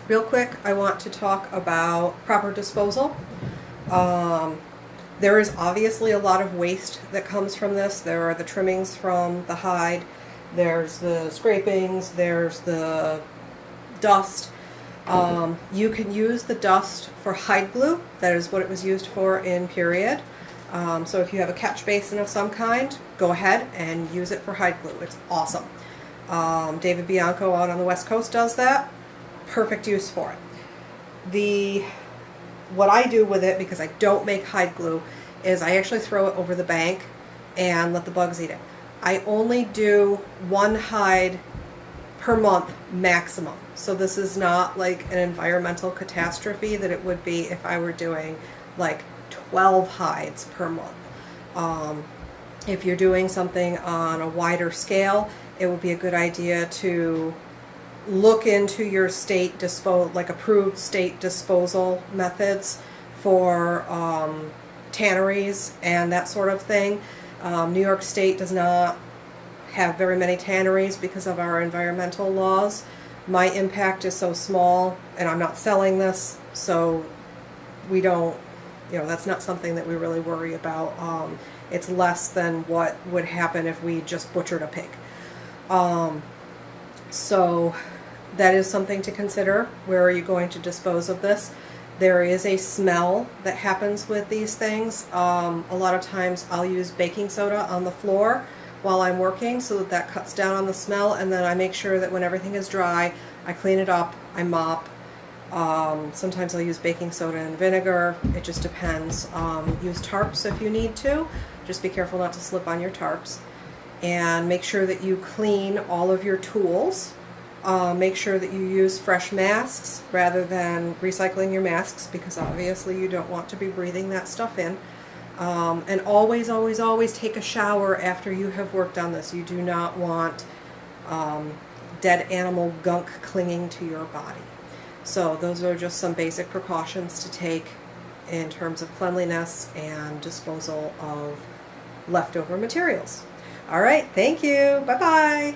Real quick, I want to talk about proper disposal. There is obviously a lot of waste that comes from this. There are the trimmings from the hide, there's the scrapings, there's the dust. You can use the dust for hide glue. That is what it was used for in period. So if you have a catch basin of some kind, go ahead and use it for hide glue. It's awesome. David Bianco out on the West Coast does that. Perfect use for it. What I do with it, because I don't make hide glue, is I actually throw it over the bank and let the bugs eat it. I only do one hide per month maximum. So this is not like an environmental catastrophe that it would be if I were doing like 12 hides per month. If you're doing something on a wider scale, it would be a good idea to look into your state approved state disposal methods for tanneries and that sort of thing. New York State does not have very many tanneries because of our environmental laws. My impact is so small, and I'm not selling this, so we don't, that's not something that we really worry about. It's less than what would happen if we just butchered a pig. So that is something to consider. Where are you going to dispose of this? There is a smell that happens with these things. A lot of times I'll use baking soda on the floor while I'm working so that cuts down on the smell, and then I make sure that when everything is dry, I clean it up, I mop. Sometimes I'll use baking soda and vinegar. It just depends. Use tarps if you need to. Just be careful not to slip on your tarps. And make sure that you clean all of your tools. Make sure that you use fresh masks rather than recycling your masks, because obviously you don't want to be breathing that stuff in. And always, always, always take a shower after you have worked on this. You do not want dead animal gunk clinging to your body. So those are just some basic precautions to take in terms of cleanliness and disposal of leftover materials. All right, thank you. Bye-bye.